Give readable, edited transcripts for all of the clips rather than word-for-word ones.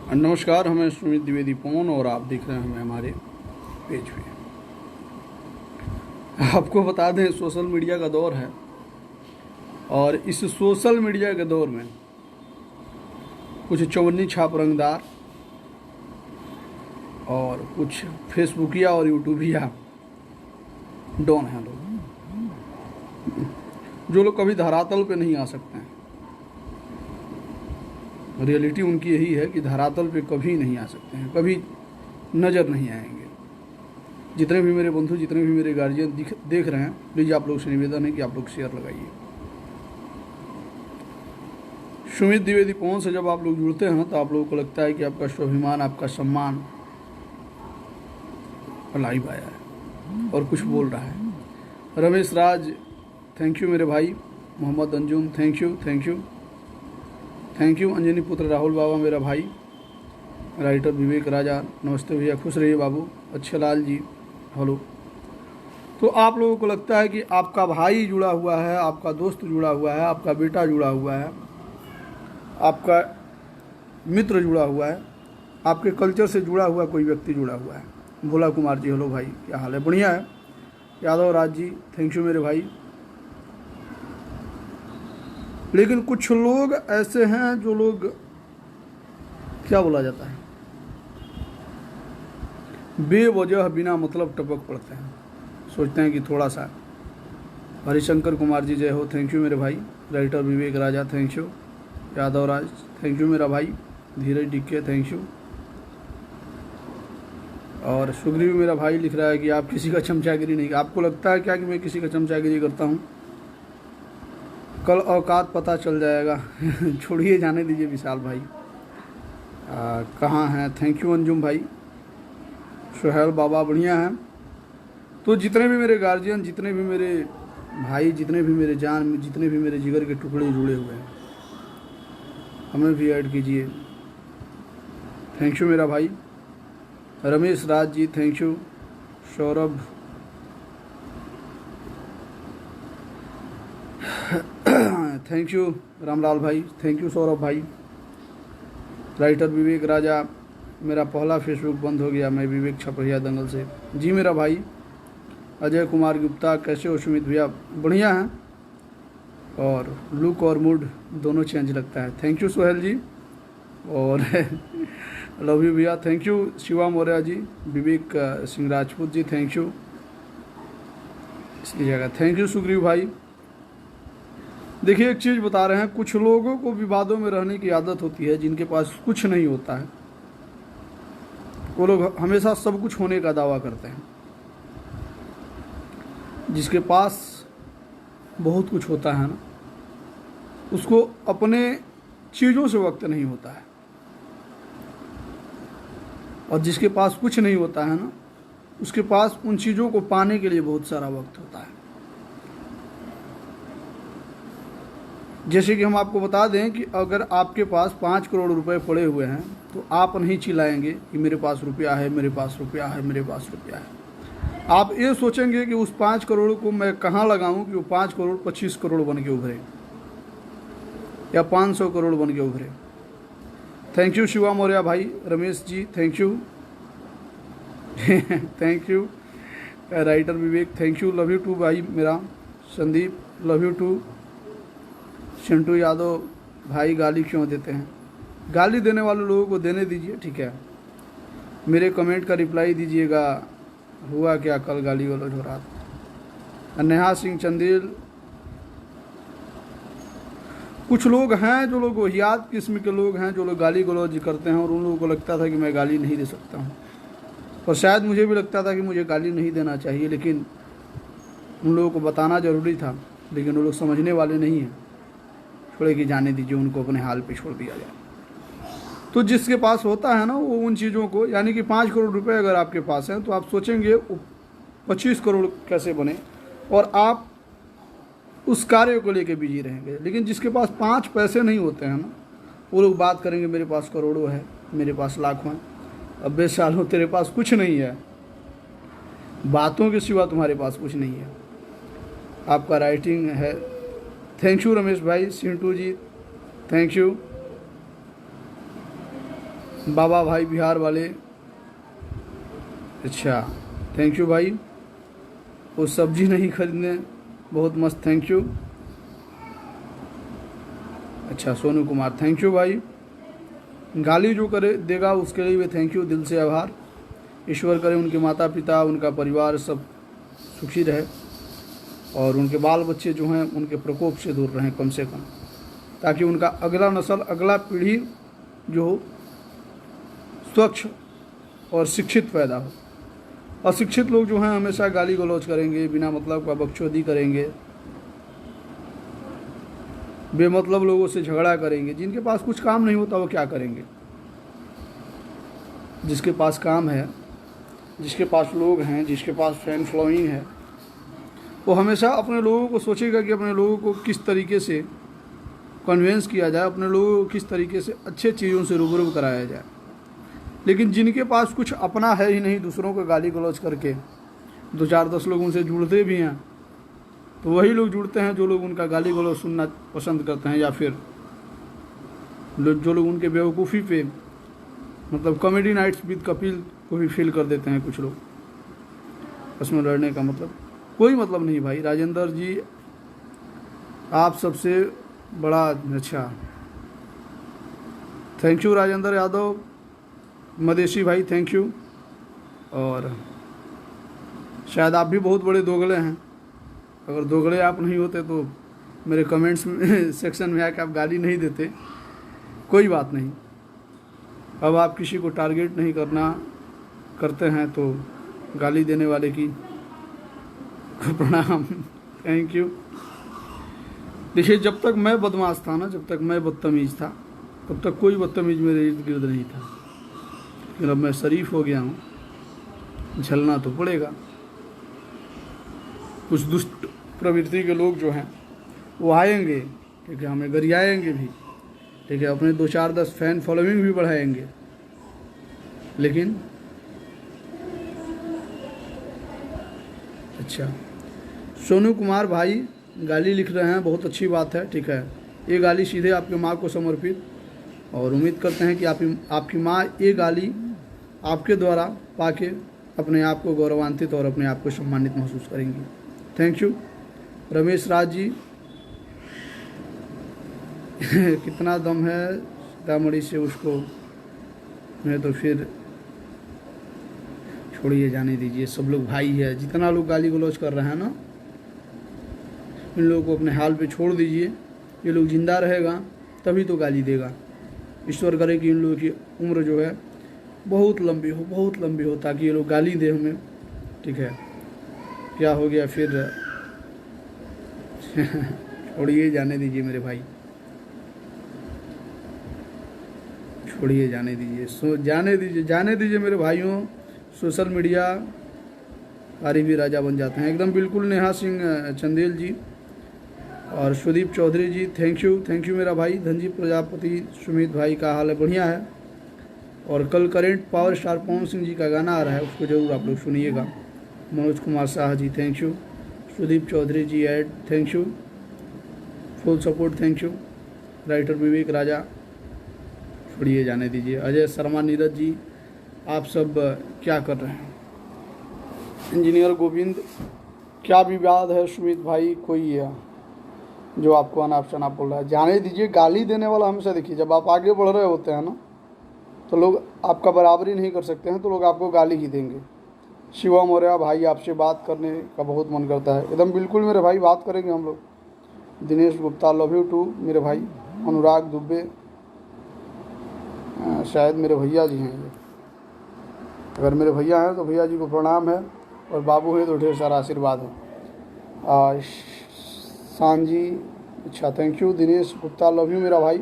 नमस्कार, हमें सुमित द्विवेदी पवन और आप देख रहे हैं हमें हमारे पेज पे। आपको बता दें, सोशल मीडिया का दौर है और इस सोशल मीडिया के दौर में कुछ चौवन्नी छाप रंगदार और कुछ फेसबुकिया और यूट्यूबिया डॉन हैं लोग, जो लोग कभी धरातल पे नहीं आ सकते हैं। रियलिटी उनकी यही है कि धरातल पे कभी नहीं आ सकते हैं, कभी नज़र नहीं आएंगे। जितने भी मेरे बंधु, जितने भी मेरे गार्जियन देख रहे हैं, प्लीज़ आप लोग से निवेदन है कि आप लोग शेयर लगाइए। सुमित द्विवेदी पवन से जब आप लोग जुड़ते हैं तो आप लोगों को लगता है कि आपका स्वाभिमान, आपका सम्मान लाइव आया है और कुछ बोल रहा है। रमेश राज, थैंक यू मेरे भाई। Mohammad Anjum, thank you thank you thank you. Anjani Putra Rahul बाबा मेरा भाई। राइटर विवेक राजा, नमस्ते भैया, खुश रहिए बाबू। अच्छे लाल जी, हेलो। तो आप लोगों को लगता है कि आपका भाई जुड़ा हुआ है, आपका दोस्त जुड़ा हुआ है, आपका बेटा जुड़ा हुआ है, आपका मित्र जुड़ा हुआ है, आपके कल्चर से जुड़ा हुआ कोई व्यक्ति जुड़ा हुआ है। भोला कुमार जी, हेलो भाई, क्या हाल है? बढ़िया है। यादव राज जी, थैंक यू मेरे भाई। लेकिन कुछ लोग ऐसे हैं जो लोग, क्या बोला जाता है, बेवजह बिना मतलब टपक पड़ते हैं, सोचते हैं कि थोड़ा सा। हरिशंकर कुमार जी, जय हो, थैंक यू मेरे भाई। Writer Vivek Raja, thank you. Yadav Raj, thank you मेरा भाई। धीरज डिक्के, थैंक यू। और सुग्रीव मेरा भाई लिख रहा है कि आप किसी का चमचागिरी नहीं। आपको लगता है क्या कि मैं किसी का चमचागिरी करता हूँ? कल औकात पता चल जाएगा। छोड़िए, जाने दीजिए विशाल भाई। कहाँ हैं? थैंक यू अंजुम भाई। सोहेल बाबा, बढ़िया हैं। तो जितने भी मेरे गार्जियन, जितने भी मेरे भाई, जितने भी मेरे जान, जितने भी मेरे जिगर के टुकड़े जुड़े हुए हैं, हमें भी ऐड कीजिए। थैंक यू मेरा भाई। Ramesh Raj ji, thank you. Saurabh, thank you Ramlal भाई, थैंक यू सौरभ भाई। राइटर विवेक राजा, मेरा पहला फेसबुक बंद हो गया, मैं विवेक छपरिया दंगल से। जी मेरा भाई। अजय कुमार गुप्ता, कैसे हो सुमित भैया? बढ़िया हैं, और लुक और मूड दोनों चेंज लगता है। Thank you Sohail ji. और लव यू भैया, thank you. Shiva Maurya ji, Vivek Singh Rajput ji, thank you. इसकी जगह थैंक यू सुग्रीव भाई। देखिए, एक चीज़ बता रहे हैं, कुछ लोगों को विवादों में रहने की आदत होती है, जिनके पास कुछ नहीं होता है। वो लोग हमेशा सब कुछ होने का दावा करते हैं। जिसके पास बहुत कुछ होता है ना, उसको अपने चीज़ों से वक्त नहीं होता है, और जिसके पास कुछ नहीं होता है ना, उसके पास उन चीज़ों को पाने के लिए बहुत सारा वक्त होता है। जैसे कि हम आपको बता दें कि अगर आपके पास 5 करोड़ रुपए पड़े हुए हैं तो आप नहीं चिल्लाएंगे कि मेरे पास रुपया है, मेरे पास रुपया है, मेरे पास रुपया है। आप ये सोचेंगे कि उस 5 करोड़ को मैं कहाँ लगाऊं कि वो 5 करोड़ 25 करोड़ बन के उभरे, या 500 करोड़ बन के उभरे। थैंक यू शिवा मौर्य भाई। Ramesh ji, thank you. Thank you. Writer Vivek, thank you. Love you too भाई मेरा। Sandeep, love you too. Chintu Yadav भाई, गाली क्यों देते हैं? गाली देने वाले लोगों को देने दीजिए, ठीक है। मेरे कमेंट का रिप्लाई दीजिएगा, हुआ क्या कल गाली गलौज हो रहा था। नेहा सिंह चंदेल, कुछ लोग हैं जो लोग वहियात किस्म के लोग हैं, जो लोग गाली गलौज करते हैं, और उन लोगों को लगता था कि मैं गाली नहीं दे सकता हूँ, और शायद मुझे भी लगता था कि मुझे गाली नहीं देना चाहिए, लेकिन उन लोगों को बताना ज़रूरी था। लेकिन वो लोग समझने वाले नहीं हैं। छोड़े कि जाने दीजिए, उनको अपने हाल पे छोड़ दिया जाए। तो जिसके पास होता है ना, वो उन चीज़ों को, यानी कि 5 करोड़ रुपए अगर आपके पास हैं तो आप सोचेंगे 25 करोड़ कैसे बने, और आप उस कार्य को लेके बिजी रहेंगे। लेकिन जिसके पास 5 पैसे नहीं होते हैं ना, वो लोग बात करेंगे मेरे पास करोड़ों है, मेरे पास लाखों हैं। अब 20 साल हो, तेरे पास कुछ नहीं है, बातों के सिवा तुम्हारे पास कुछ नहीं है। आपका राइटिंग है। थैंक यू रमेश भाई। सिंटू जी, थैंक यू। बाबा भाई बिहार वाले, अच्छा थैंक यू भाई। वो सब्जी नहीं खरीदने, बहुत मस्त, थैंक यू। अच्छा सोनू कुमार, थैंक यू भाई। गाली जो करे देगा उसके लिए भी थैंक यू, दिल से आभार। ईश्वर करे उनके माता पिता, उनका परिवार सब सुखी रहे और उनके बाल बच्चे जो हैं उनके प्रकोप से दूर रहें कम से कम, ताकि उनका अगला नस्ल, अगला पीढ़ी जो हो स्वच्छ और शिक्षित पैदा हो। अशिक्षित लोग जो हैं हमेशा गाली गलौज करेंगे, बिना मतलब का बकचोदी करेंगे, बेमतलब लोगों से झगड़ा करेंगे। जिनके पास कुछ काम नहीं होता वो क्या करेंगे? जिसके पास काम है, जिसके पास लोग हैं, जिसके पास फैन फॉलोइंग है, वो हमेशा अपने लोगों को सोचेगा कि अपने लोगों को किस तरीके से कन्वेंस किया जाए, अपने लोगों को किस तरीके से अच्छे चीज़ों से रूबरू कराया जाए। लेकिन जिनके पास कुछ अपना है ही नहीं, दूसरों को गाली गलौज करके 2-4-10 लोग उनसे जुड़ते भी हैं, तो वही लोग जुड़ते हैं जो लोग उनका गाली गलौज सुनना पसंद करते हैं, या फिर जो लोग उनके बेवकूफ़ी पे मतलब कॉमेडी नाइट्स विद कपिल को भी फील कर देते हैं कुछ लोग। उसमें लड़ने का मतलब कोई मतलब नहीं भाई। राजेंद्र जी आप सबसे बड़ा, अच्छा थैंक यू राजेंद्र यादव। मदेशी भाई थैंक यू। और शायद आप भी बहुत बड़े दोगले हैं। अगर दोगले आप नहीं होते तो मेरे कमेंट्स में सेक्शन में आके आप गाली नहीं देते। कोई बात नहीं, अब आप किसी को टारगेट नहीं करते हैं तो गाली देने वाले की प्रणाम, थैंक यू। देखिए जब तक मैं बदमाश था ना, जब तक मैं बदतमीज़ था, तब तक कोई बदतमीज़ मेरे इर्द गिर्द नहीं था। लेकिन अब मैं शरीफ हो गया हूँ, झलना तो पड़ेगा। कुछ दुष्ट प्रवृत्ति के लोग जो हैं वो आएंगे, ठीक है, हमें गरियाएंगे भी, ठीक है, अपने 2-4-10 फैन फॉलोइंग भी बढ़ाएंगे। लेकिन अच्छा सोनू कुमार भाई गाली लिख रहे हैं, बहुत अच्छी बात है, ठीक है। ये गाली सीधे आपकी माँ को समर्पित, और उम्मीद करते हैं कि आपकी माँ ये गाली आपके द्वारा पाके अपने आप को गौरवान्वित और अपने आप को सम्मानित महसूस करेंगी। थैंक यू रमेश राज जी। कितना दम है सीतामढ़ी से उसको, मैं तो फिर छोड़िए, जाने दीजिए। सब लोग भाई है, जितना लोग गाली गलौज कर रहे हैं ना, इन लोगों को अपने हाल पे छोड़ दीजिए। ये लोग जिंदा रहेगा तभी तो गाली देगा। ईश्वर करे कि इन लोगों की उम्र जो है बहुत लंबी हो, बहुत लंबी हो, ताकि ये लोग गाली दे हमें, ठीक है। क्या हो गया फिर? छोड़िए, जाने दीजिए मेरे भाई, छोड़िए, जाने दीजिए, जाने दीजिए मेरे भाइयों। सोशल मीडिया कारी भी राजा बन जाते हैं एकदम बिल्कुल। नेहा सिंह चंदेल जी और सुदीप चौधरी जी थैंक यू मेरा भाई। धनजी प्रजापति, सुमित भाई का हाल है, बढ़िया है। और कल current power star Pawan Singh ji का गाना आ रहा है, उसको ज़रूर आप लोग सुनिएगा। Manoj Kumar Shah ji thank you. Sudeep Chaudhary ji add thank you, full support thank you. Writer Vivek Raja, छोड़िए, जाने दीजिए। अजय शर्मा, नीरज जी, आप सब क्या कर रहे हैं? इंजीनियर गोविंद, क्या विवाद है सुमित भाई? कोई है जो आपको अनाप शनाप बोल रहा है? जाने दीजिए। गाली देने वाला हमेशा, देखिए जब आप आगे बढ़ रहे होते हैं ना, तो लोग आपका बराबरी नहीं कर सकते हैं, तो लोग आपको गाली ही देंगे। शिवा मौर्य भाई, आपसे बात करने का बहुत मन करता है। एकदम बिल्कुल मेरे भाई, बात करेंगे हम लोग। Dinesh Gupta, love you too मेरे भाई। अनुराग दुबे, शायद मेरे भैया जी हैं ये। अगर मेरे भैया हैं तो भैया जी को प्रणाम है, और बाबू हैं तो ढेर सारा आशीर्वाद है। सांजी, अच्छा thank you. Dinesh Gupta, love you मेरा भाई।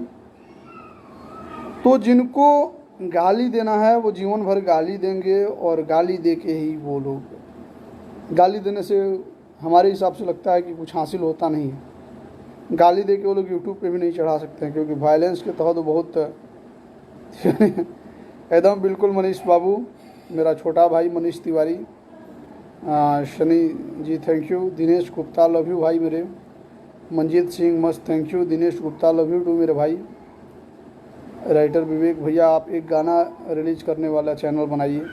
तो जिनको गाली देना है वो जीवन भर गाली देंगे, और गाली दे के ही वो लोग, गाली देने से हमारे हिसाब से लगता है कि कुछ हासिल होता नहीं है। गाली दे के वो लोग यूट्यूब पे भी नहीं चढ़ा सकते हैं, क्योंकि वायलेंस के तहत तो बहुत एकदम बिल्कुल। मनीष बाबू, मेरा छोटा भाई Manish Tiwari, Shani ji thank you. Dinesh Gupta, love you भाई मेरे। मनजीत सिंह, मस्त thank you. Dinesh Gupta, love you too मेरे भाई। राइटर विवेक भैया, आप एक गाना रिलीज करने वाला चैनल बनाइए।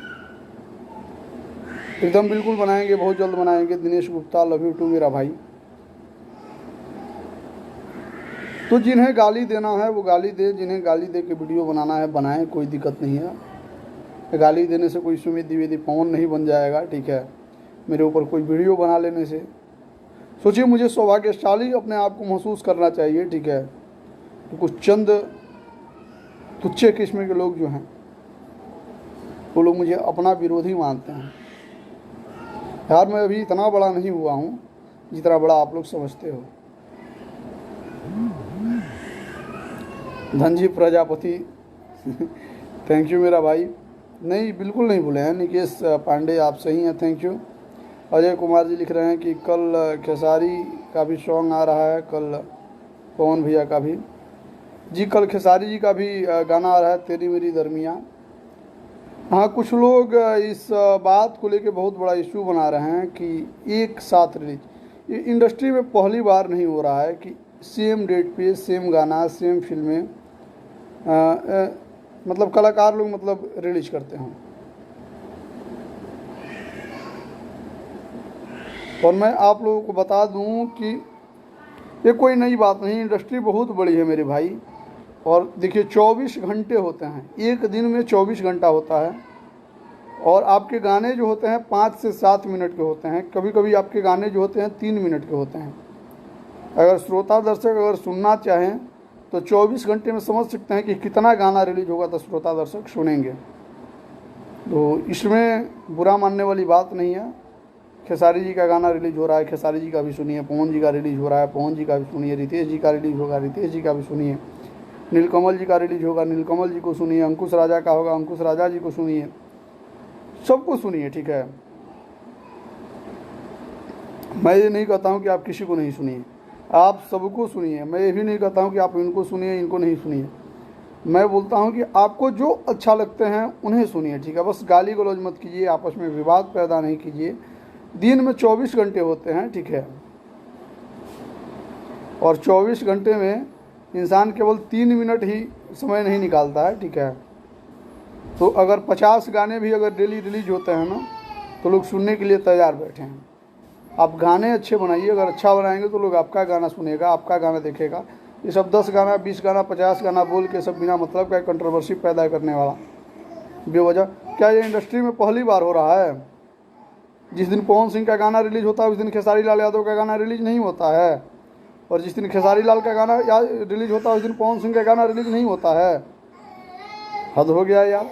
एकदम बिल्कुल बनाएंगे, बहुत जल्द बनाएंगे। Dinesh Gupta, love you too मेरा भाई। तो जिन्हें गाली देना है वो गाली दे, जिन्हें गाली दे के वीडियो बनाना है बनाएं, कोई दिक्कत नहीं है। गाली देने से कोई सुमित द्विवेदी पवन नहीं बन जाएगा, ठीक है। मेरे ऊपर कोई वीडियो बना लेने से सोचिए, मुझे सौभाग्यशाली अपने आप को महसूस करना चाहिए, ठीक है। तो कुछ चंद तुच्छे किस्म के लोग जो हैं वो लोग मुझे अपना विरोधी मानते हैं। यार मैं अभी इतना बड़ा नहीं हुआ हूँ जितना बड़ा आप लोग समझते हो। धनजी प्रजापति थैंक यू मेरा भाई। नहीं, बिल्कुल नहीं भूले हैं। निकेश पांडे, आप सही हैं, थैंक यू। अजय कुमार जी लिख रहे हैं कि कल खेसारी का भी सॉन्ग आ रहा है, कल पवन भैया का भी। जी कल खेसारी जी का भी गाना आ रहा है, तेरी मेरी दरमियाँ। हाँ, कुछ लोग इस बात को लेके बहुत बड़ा इशू बना रहे हैं कि एक साथ रिलीज। इंडस्ट्री में पहली बार नहीं हो रहा है कि सेम डेट पे सेम गाना, सेम फिल्में मतलब कलाकार लोग मतलब रिलीज करते हैं। और मैं आप लोगों को बता दूं कि ये कोई नई बात नहीं, इंडस्ट्री बहुत बड़ी है मेरे भाई। और देखिए 24 घंटे होते हैं, एक दिन में 24 घंटा होता है। और आपके गाने जो होते हैं 5 से 7 मिनट के होते हैं, कभी कभी आपके गाने जो होते हैं 3 मिनट के होते हैं। अगर श्रोता दर्शक अगर सुनना चाहें तो 24 घंटे में समझ सकते हैं कि कितना गाना रिलीज होगा तो श्रोता दर्शक सुनेंगे। तो इसमें बुरा मानने वाली बात नहीं है। खेसारी जी का गाना रिलीज हो रहा है, खेसारी जी का भी सुनिए। पवन जी का रिलीज हो रहा है, पवन जी का भी सुनिए। रितेश जी का रिलीज होगा, रितेश जी का भी सुनिए। नीलकमल जी का रिलीज होगा, नीलकमल जी को सुनिए। अंकुश राजा का होगा, अंकुश राजा जी को सुनिए। सबको सुनिए, ठीक है। मैं ये नहीं कहता हूँ कि आप किसी को नहीं सुनिए, आप सबको सुनिए। मैं ये भी नहीं कहता हूँ कि आप इनको सुनिए, इनको नहीं सुनिए। मैं बोलता हूँ कि आपको जो अच्छा लगते हैं उन्हें सुनिए, ठीक है। बस गाली गलौज मत कीजिए, आपस में विवाद पैदा नहीं कीजिए। दिन में 24 घंटे होते हैं, ठीक है। और 24 घंटे में इंसान केवल 3 मिनट ही समय नहीं निकालता है, ठीक है। तो अगर 50 गाने भी अगर डेली रिलीज होते हैं ना, तो लोग सुनने के लिए तैयार बैठे हैं। आप गाने अच्छे बनाइए, अगर अच्छा बनाएंगे तो लोग आपका गाना सुनेगा, आपका गाना देखेगा। ये सब 10 गाना, 20 गाना, 50 गाना बोल के सब बिना मतलब का कंट्रोवर्सी पैदा करने वाला बेवजह। क्या ये इंडस्ट्री में पहली बार हो रहा है? जिस दिन पवन सिंह का गाना रिलीज होता है उस दिन खेसारी लाल यादव का गाना रिलीज नहीं होता है। और जिस दिन खेसारी लाल का गाना रिलीज होता है उस दिन पवन सिंह का गाना रिलीज नहीं होता है। हद हो गया यार।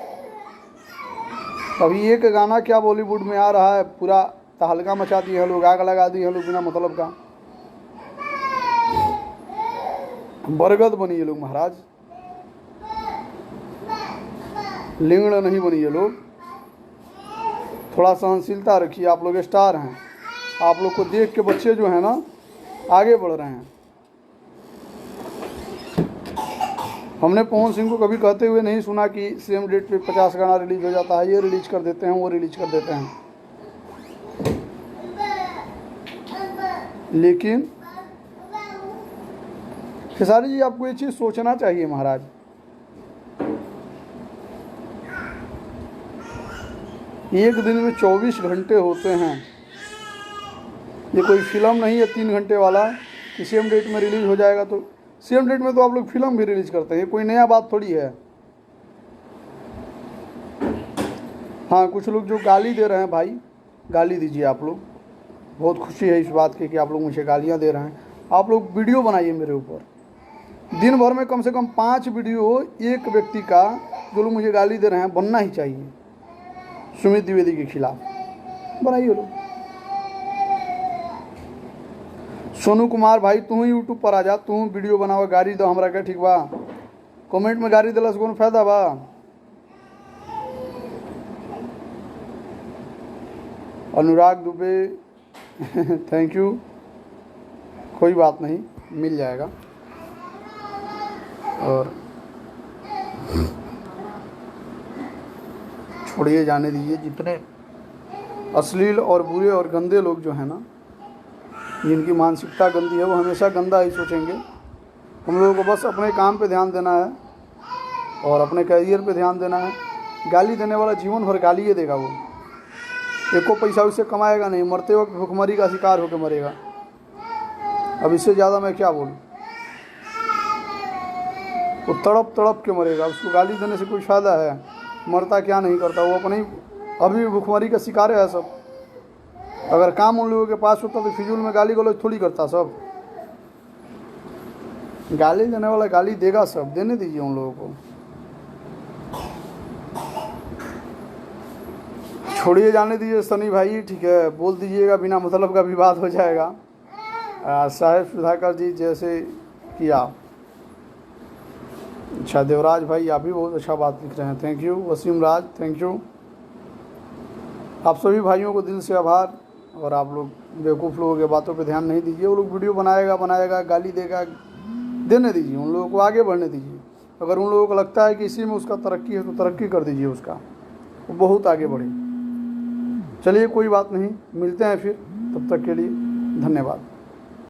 अभी एक गाना क्या बॉलीवुड में आ रहा है, पूरा तहलका मचा दिए हैं लोग, आग लगा दिए हैं लोग बिना मतलब का। बरगद बनी ये लोग महाराज, लिंगड़ नहीं बनी ये लोग। थोड़ा सहनशीलता रखिए, आप लोग स्टार हैं। आप लोग को देख के बच्चे जो हैं ना आगे बढ़ रहे हैं। हमने पवन सिंह को कभी कहते हुए नहीं सुना कि सेम डेट पे 50 गाना रिलीज हो जाता है, ये रिलीज कर देते हैं, वो रिलीज कर देते हैं। लेकिन खेसारी जी आपको ये चीज़ सोचना चाहिए महाराज। एक दिन में 24 घंटे होते हैं। ये कोई फिल्म नहीं है 3 घंटे वाला कि सेम डेट में रिलीज हो जाएगा। तो सेम डेट में तो आप लोग फिल्म भी रिलीज करते हैं, कोई नया बात थोड़ी है। हाँ, कुछ लोग जो गाली दे रहे हैं भाई, गाली दीजिए आप लोग। बहुत खुशी है इस बात की कि आप लोग मुझे गालियाँ दे रहे हैं। आप लोग वीडियो बनाइए मेरे ऊपर, दिन भर में कम से कम 5 वीडियो एक व्यक्ति का जो लोग मुझे गाली दे रहे हैं बनना ही चाहिए। सुमित द्विवेदी के खिलाफ बनाइए लोग। सोनू कुमार भाई, तू ही यूट्यूब पर आ जा, तू वीडियो बनावा, गाड़ी दो हमरा के, ठीक बा। कमेंट में गाड़ी दिला से कौन फायदा बा? अनुराग दुबे थैंक यू। कोई बात नहीं, मिल जाएगा। और छोड़िए, जाने दीजिए। जितने अश्लील और बुरे और गंदे लोग जो हैं ना, जिनकी मानसिकता गंदी है, वो हमेशा गंदा ही सोचेंगे। हम लोगों को बस अपने काम पे ध्यान देना है। और अपने करियर पे ध्यान देना है। गाली देने वाला जीवन भर गाली ही देगा, वो एको पैसा उससे कमाएगा नहीं, मरते वक्त भुखमरी का शिकार होकर मरेगा। अब इससे ज़्यादा मैं क्या बोलूँ। वो तड़प तड़प के मरेगा, उसको गाली देने से कोई फ़ायदा है? मरता क्या नहीं करता, वो अपने अभी भी भुखमरी का शिकार है सब। अगर काम उन लोगों के पास होता तो फिजूल में गाली गलौज थोड़ी करता सब। गाली देने वाला गाली देगा सब, देने दीजिए उन लोगों को, छोड़िए, जाने दीजिए सनी भाई, ठीक है। बोल दीजिएगा, बिना मतलब का विवाद हो जाएगा। साहेब सुधाकर जी जैसे किया। अच्छा देवराज भाई, आप भी बहुत अच्छा बात लिख रहे हैं, thank you. Wasim Raj, thank you. आप सभी भाइयों को दिल से आभार। और आप लोग बेवकूफ़ लोगों के बातों पे ध्यान नहीं दीजिए। वो लोग वीडियो बनाएगा गाली देगा, देने दीजिए, उन लोगों को आगे बढ़ने दीजिए। अगर उन लोगों को लगता है कि इसी में उसका तरक्की है तो तरक्की कर दीजिए उसका, वो बहुत आगे बढ़े। चलिए कोई बात नहीं, मिलते हैं फिर, तब तक के लिए धन्यवाद।